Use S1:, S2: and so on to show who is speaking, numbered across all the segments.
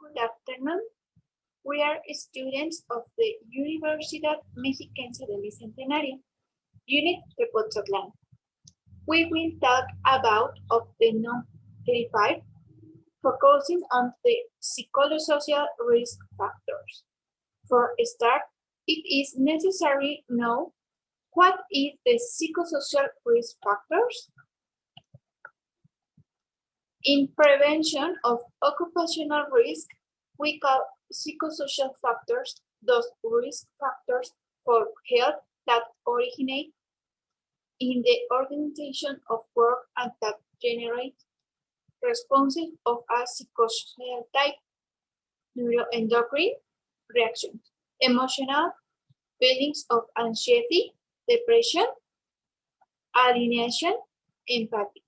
S1: Good afternoon. We are students of the Universidad Mexiquense del Bicentenario, Unit Tepoztlán. We will talk about of the non-35, focusing on the psychosocial risk factors. For a start, it is necessary to know what is the psychosocial risk factors. In prevention of occupational risk, we call psychosocial factors those risk factors for health that originate in the organization of work and that generate responses of a psychosocial type, neuroendocrine reactions, emotional feelings of anxiety, depression, alienation, empathy,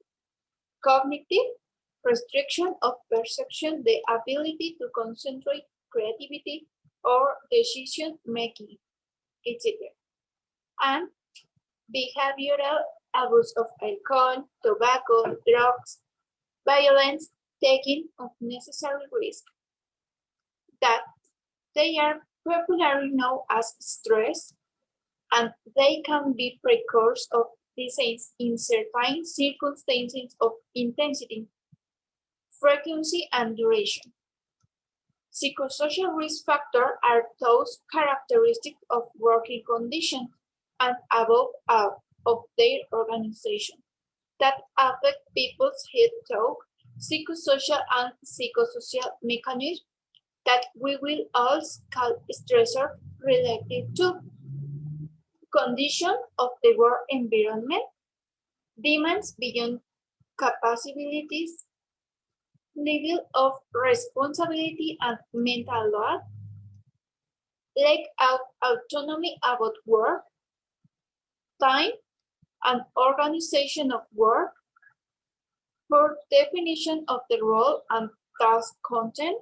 S1: cognitive restriction of perception, the ability to concentrate, creativity, or decision making, etc. And behavioral abuse of alcohol, tobacco, drugs, violence, taking of necessary risk. That they are popularly known as stress, and they can be precursors of disease in certain circumstances of intensity, frequency, and duration. Psychosocial risk factors are those characteristics of working conditions and above all of their organization that affect people's health, psychosocial and psychosocial mechanisms that we will also call stressors related to condition of the work environment, demands beyond capabilities, level of responsibility and mental load, lack of autonomy about work, time and organization of work, poor definition of the role and task content,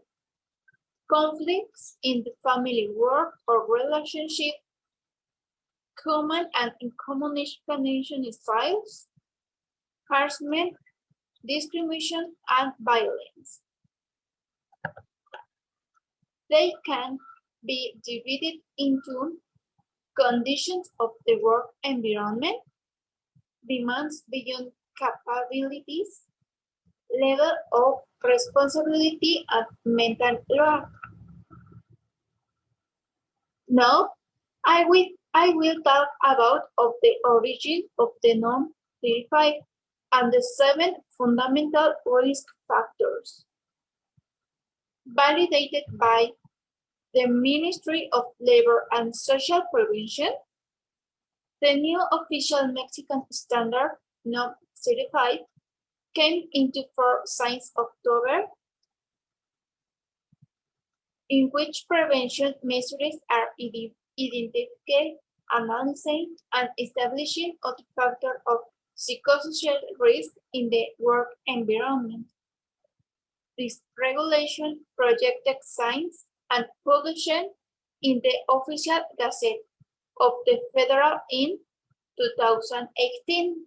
S1: conflicts in the family work or relationship, common and communication styles, harassment, discrimination, and violence. They can be divided into conditions of the work environment, demands beyond capabilities, level of responsibility, and mental load. Now, I will talk about of the origin of the non-35 and the 7 fundamental risk factors. Validated by the Ministry of Labor and Social Prevention, the new official Mexican standard, non-35, came into force since October, in which prevention measures are identified, analyzing, and establishing other factors of psychosocial risk in the work environment. This regulation projected signs and published in the Official Gazette of the Federal in 2018,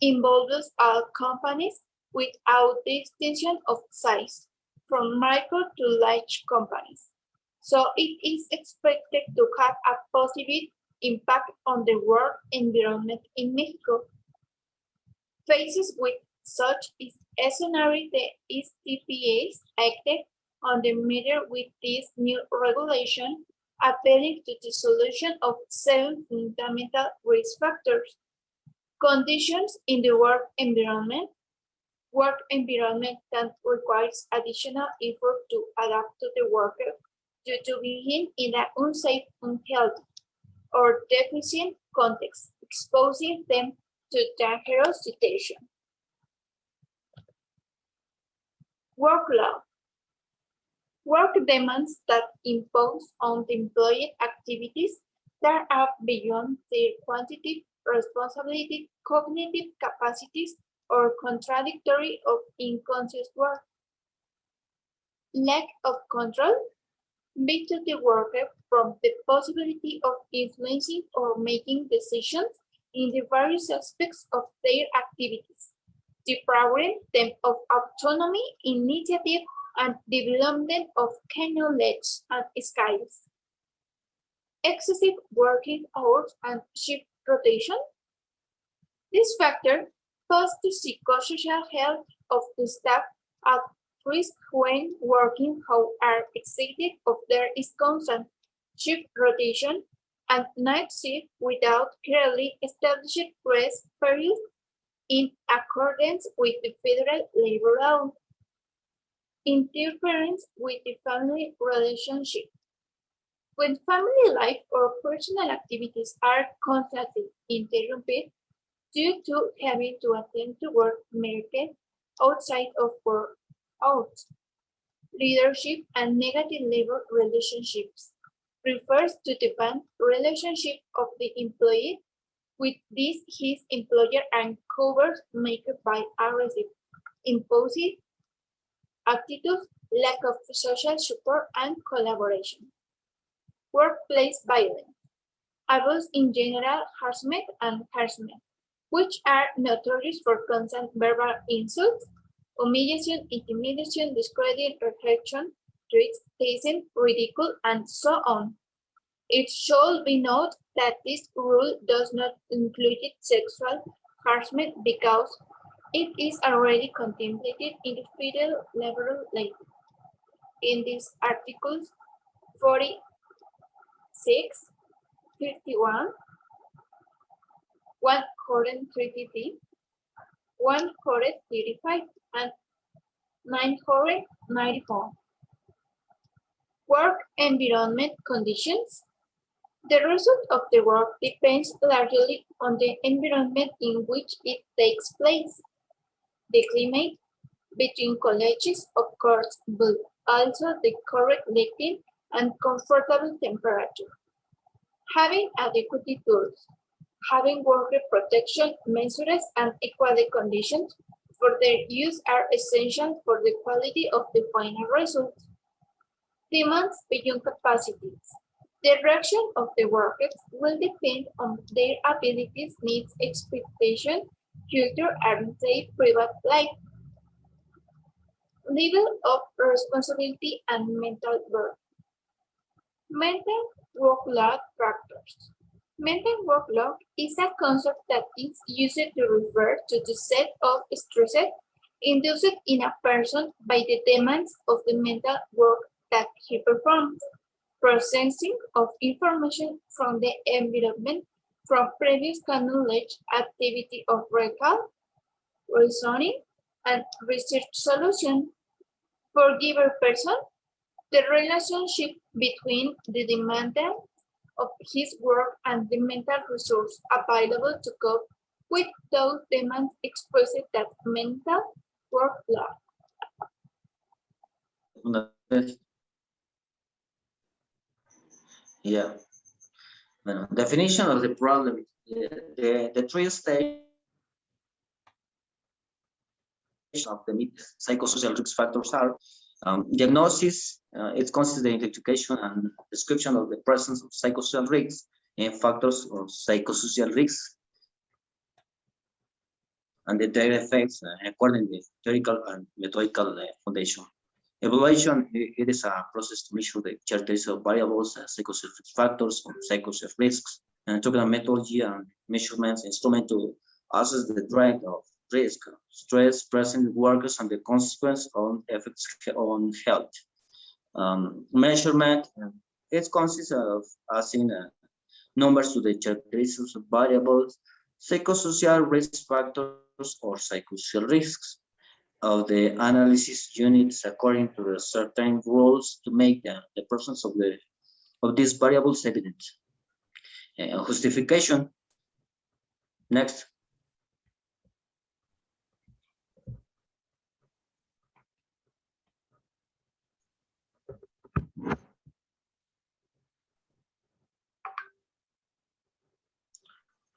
S1: involves all companies without distinction of size, from micro to large companies. So it is expected to have a positive impact on the work environment in Mexico. Faced with such a scenario, the STPAs acted on the matter with this new regulation, appealing to the solution of 7 fundamental risk factors. Conditions in the work environment that requires additional effort to adapt to the worker due to being in an unsafe, unhealthy, or deficient context, exposing them to dangerous situation. Work law. Work demands that impose on the employee activities that are beyond their quantitative responsibility, cognitive capacities, or contradictory of unconscious work. Lack of control leads to the worker from the possibility of influencing or making decisions in the various aspects of their activities, depriving them of autonomy, initiative, and development of knowledge and skills. Excessive working hours and shift rotation. This factor puts the psychosocial health of the staff at risk when working hours are exceeded if there is constant shift rotation and night shift without clearly established rest periods in accordance with the federal labor law. Interference with the family relationship. When family life or personal activities are constantly interrupted due to having to attend to work market outside of work hours, leadership and negative labor relationships refers to the bad relationship of the employee with his employer and covers marked by aggressive, impulsive attitudes, lack of social support, and collaboration. Workplace violence, abuse in general, harassment, and harassment, which are notorious for constant verbal insults, humiliation, intimidation, discredit, rejection, threats, teasing, ridicule, and so on. It should be noted that this rule does not include sexual harassment because it is already contemplated in the federal labor law. In these articles 46, 51, 133, 135, and 994. Work environment conditions. The result of the work depends largely on the environment in which it takes place. The climate between colleges, of course, but also the correct lighting and comfortable temperature. Having adequate tools, having worker protection measures and equality conditions for their use are essential for the quality of the final result. Demands beyond capacities. The reaction of the workers will depend on their abilities, needs, expectations, culture, and their private life. Level of responsibility and mental burden. Mental workload factors. Mental workload is a concept that is used to refer to the set of stresses induced in a person by the demands of the mental work that he performs. Processing of information from the environment from previous knowledge, activity of recall, reasoning, and research solution. For given person, the relationship between the demand of his work and the mental resource available to cope with those demands expresses that mental workload.
S2: Yeah. Bueno, definition of the problem. The three stages of the psychosocial risk factors are diagnosis, it consists the identification and description of the presence of psychosocial risks and factors of psychosocial risks and the direct effects according to the theoretical and methodical foundation. Evaluation, it is a process to measure the characteristics of variables, psychosocial factors, or psychosocial risks, and technical methodology and measurements instrument to assess the threat of risk, stress present in workers, and the consequence on effects on health. Measurement, it consists of assigning numbers to the characteristics of variables, psychosocial risk factors, or psychosocial risks of the analysis units according to the certain rules to make the presence of these variables evident. Justification. Next.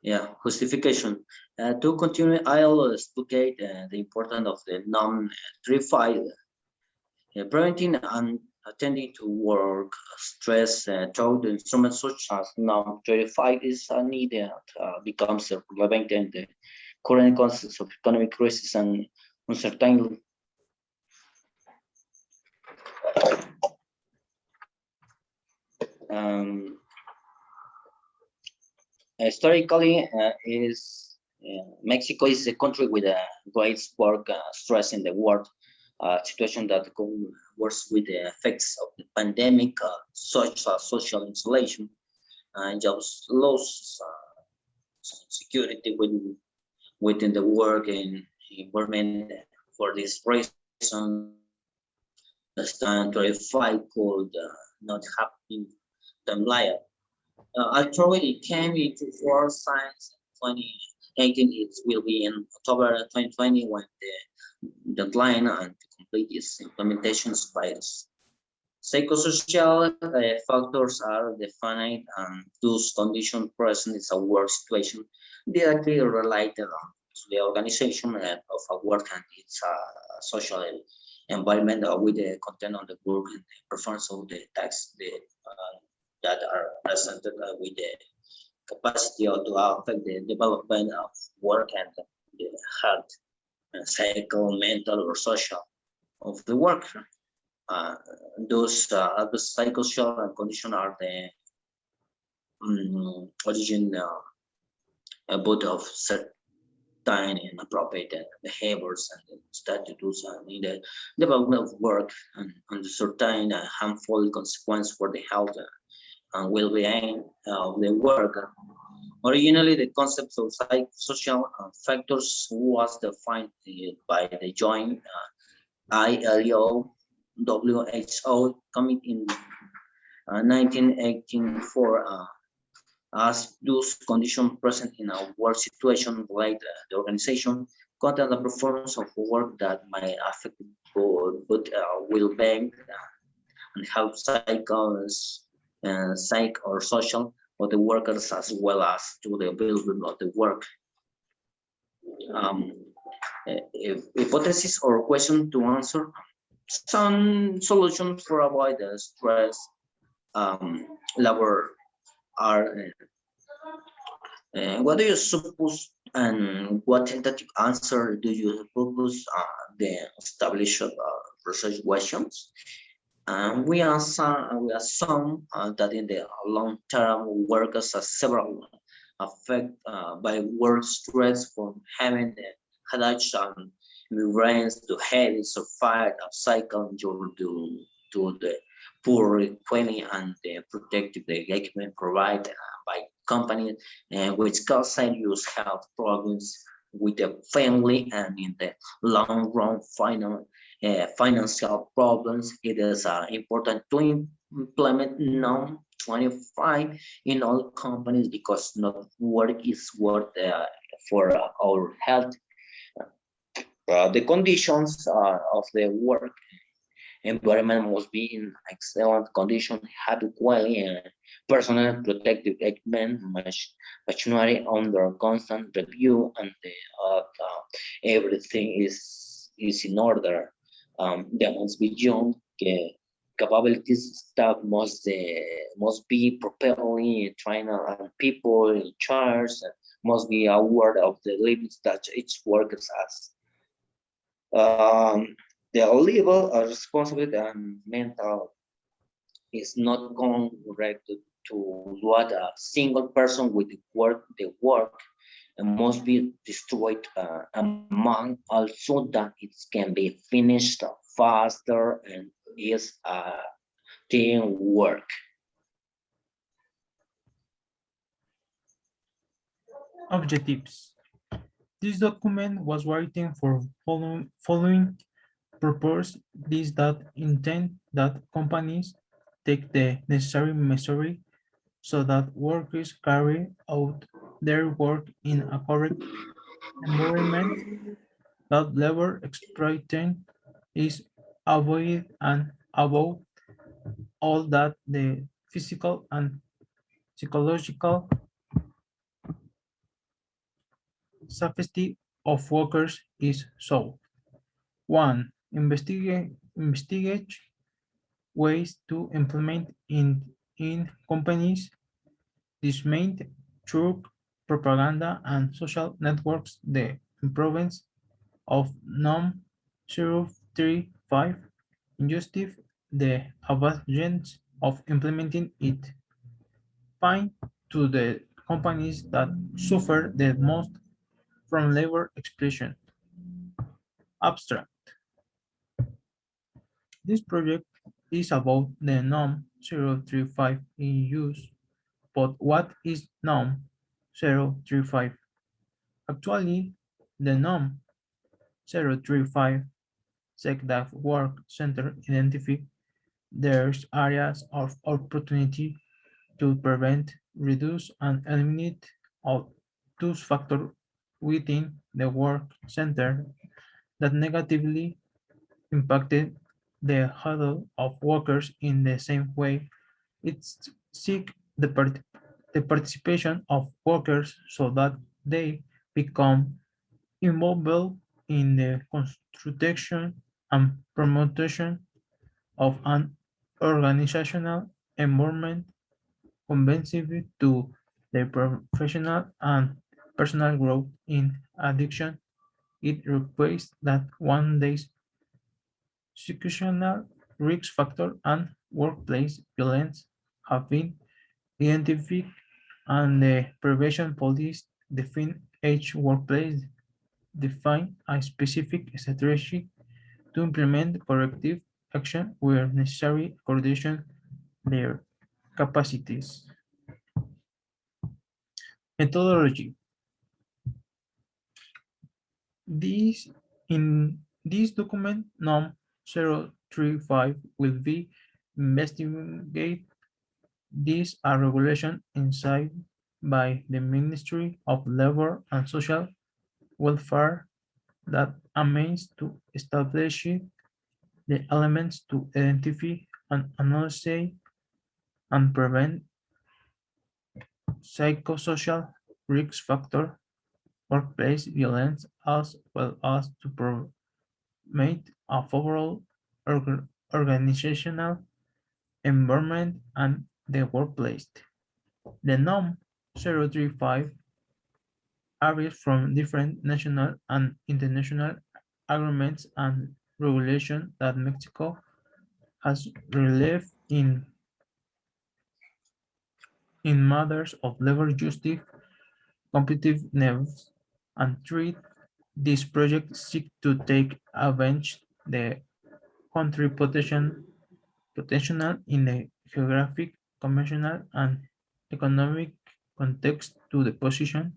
S2: Yeah, justification. To continue, I'll explicate the importance of the non-verified preventing and attending to work stress through the instruments such as non-verified is needed becomes relevant in the current context of economic crisis and uncertainty. Um, Historically, Mexico is a country with the greatest work stress in the world. Situation that works with the effects of the pandemic, such as social isolation, jobs loss, security within the work and environment. For this reason, the stand 25 could not happen them liar. Actually, it came into force since 2018. It will be in October 2020 when the deadline and to complete its implementation expires. Psychosocial factors are defined and those conditions present in a work situation directly related to the organization of a work and its social environment with the content of the work and the performance of the tasks that are presented with the capacity to affect the development of work and the health, psycho, mental, or social of the worker. Those the psychosocial conditions are the origin both of certain inappropriate behaviors and statutes in the development of work and certain harmful consequence for the health and well-being of the worker. Originally, the concept of psychosocial factors was defined by the joint ILO WHO committee in 1984 as those conditions present in a work situation like the organization, content and performance of work that might affect both well-being and health cycles, psych or social of the workers as well as to the well-being of the work. Hypothesis or question to answer some solutions for avoid the stress labor are what do you suppose and what tentative answer do you propose the established research questions? We assume that in the long term workers are several affected by work stress from having the headaches and migraines to headaches or fight a cycle to the poor equipment and the protective equipment provided by companies, which cause serious health problems with the family and in the long run financial problems. It is important to implement NOM 25 in all companies because not work is worth for our health. The conditions of the work environment must be in excellent condition, adequately personal protective equipment, machinery under constant review, and everything is in order. There must be young capabilities staff must be properly trained and people in charge must be aware of the limits that each worker has. The level of responsibility and mental is not connected to what a single person with the work must be destroyed among also that it can be finished faster and is teamwork.
S3: Objectives. This document was written for following purpose. This that intend that companies take the necessary measures so that workers carry out their work in a correct environment, that labor exploitation is avoided, and above all that the physical and psychological safety of workers is solved. 1. Investigate ways to implement in companies disseminate through propaganda and social networks the improvements of NOM 035 injustice the advantages of implementing it. point to the companies that suffer the most from labor exploitation. Abstract. This project is about the norm 035 in use, but what is norm 035? Actually, the norm 035 says that work center identify there's areas of opportunity to prevent, reduce, and eliminate all those factors within the work center that negatively impacted the huddle of workers in the same way. It seeks the participation of workers so that they become involved in the construction and promotion of an organizational environment conducive to their professional and personal growth. In addition, it requires that one day's situational risk factor and workplace violence have been identified and the prevention policy define each workplace define a specific strategy to implement corrective action where necessary coordination their capacities. Methodology. This in this document NOM 035 will be investigate this a regulation inside by the Ministry of Labor and Social Welfare that aims to establish the elements to identify and analyze and prevent psychosocial risk factor workplace violence as well as to promote a favorable organizational environment and the workplace. The NOM 035 varies from different national and international agreements and regulations that Mexico has relieved in matters of labor justice, competitiveness, and trade. This project seeks to take advantage the country potential in the geographic, commercial, and economic context to the position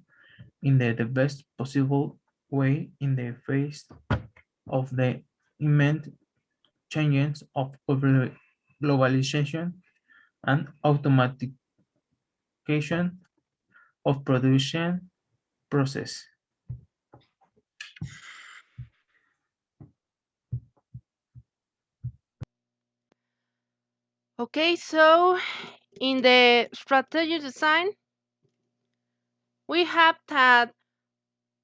S3: in the best possible way in the face of the immense changes of globalization and automation of production process.
S4: Okay, so in the strategy design, we have that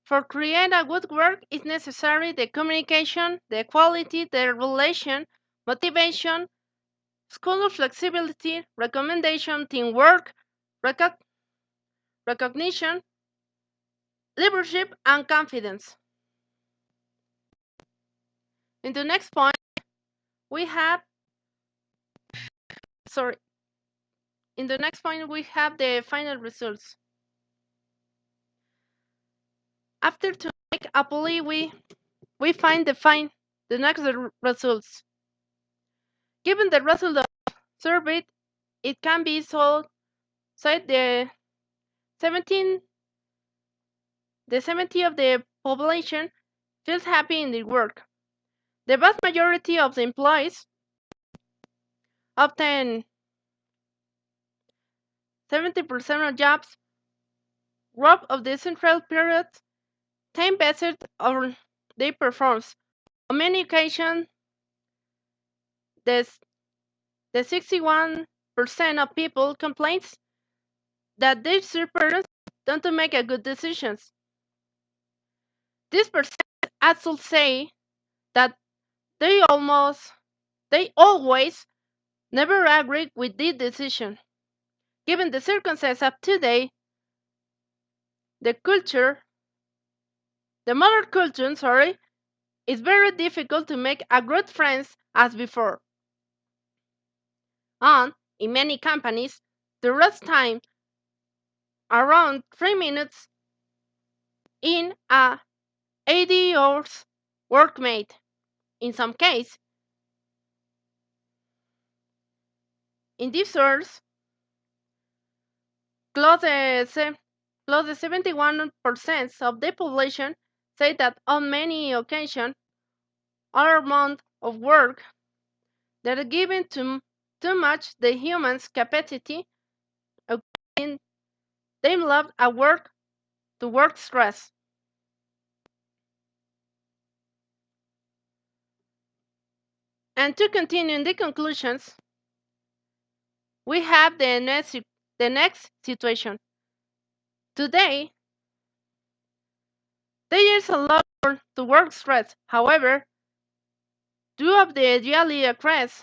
S4: for create a good work is necessary the communication, the quality, the relation, motivation, school of flexibility, recommendation, teamwork, recognition, leadership, and confidence. In the next point, we have sorry. In the next point, we have the final results. After to make a poly, we find the next results. Given the result of survey, it can be said the 17 the 70 of the population feels happy in their work. The vast majority of the employees obtain 70% of jobs. Growth of the central period, 10 better or they performs. On many occasions, the 61% of people complains that their superiors don't make a good decisions. This percent also say that they always never agree with this decision. Given the circumstances of today, the modern culture, it's very difficult to make a good friends as before. And in many companies, the rest time around 3 minutes in a 80 hours workmate. In some case, in these years, close to 71% of the population say that on many occasions, our amount of work that are given too much the human's capacity, in they love a work to work stress. And to continue in the conclusions, we have the next situation. Today, there is a lot to work stress. However, due of the daily occurs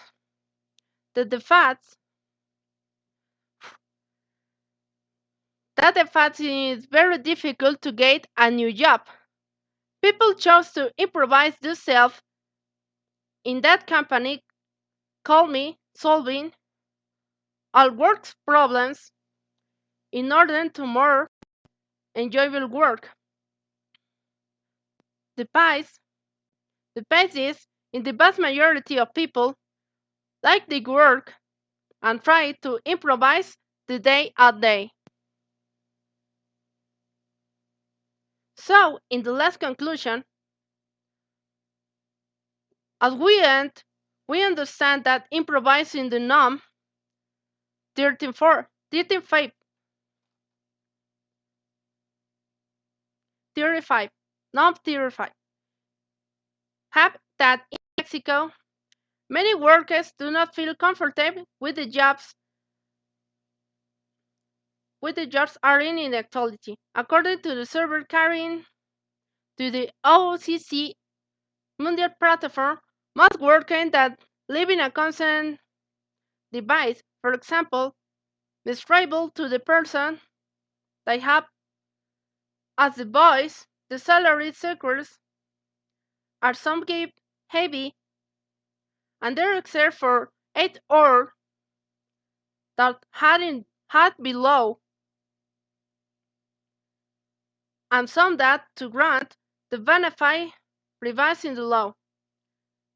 S4: that the fact is very difficult to get a new job. People chose to improvise themselves in that company, call me solving all work problems in order to more enjoyable work. The pace is in the vast majority of people like the work and try to improvise the day at day. So, in the last conclusion, as we end, we understand that improvising the NOM 34, 35, 35, NOM 35, have that in Mexico, many workers do not feel comfortable with the jobs are in actuality. According to the survey carrying to the OCC Mundial Platform, most workers that live in a constant device, for example, miserable to the person they have as the voice, the salary secures are some give heavy and they're exert for 8 hours that had below and some that to grant the benefit revising the law.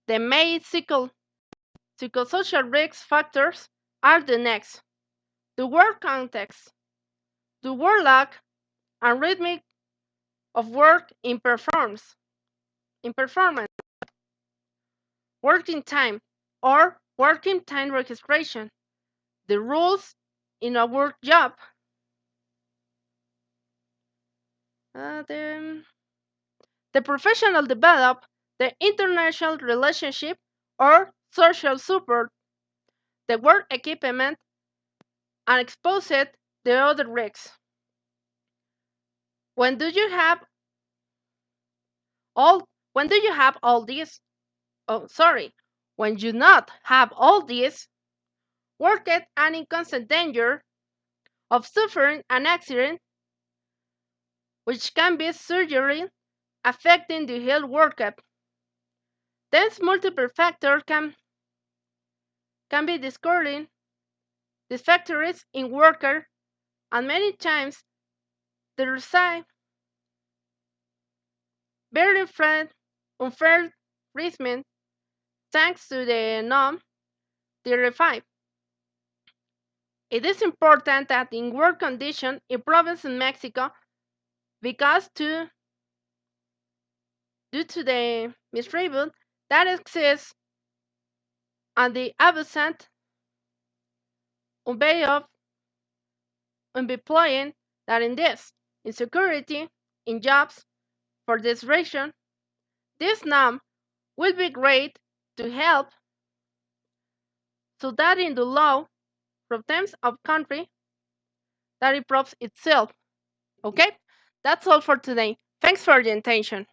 S4: The main psychosocial risk factors are the next: the work context, the work lack and rhythmic of work in performance, working time or working time registration, the rules in a work job, the professional develop the international relationship or social support, the work equipment, and expose it the other risks. When do you have all this? Oh, sorry. When you not have all this, work it and in constant danger of suffering an accident, which can be surgery affecting the health worker. These multiple factors can be discording these factors in worker, and many times they receive very unfair treatment thanks to the norm 35. It is important that in work conditions in province in Mexico, because due to the mistreatment that exists and the absent way of employing that in this insecurity in jobs for this region, this norm will be great to help so that in the law from terms of country that improves itself. Okay, that's all for today. Thanks for the attention.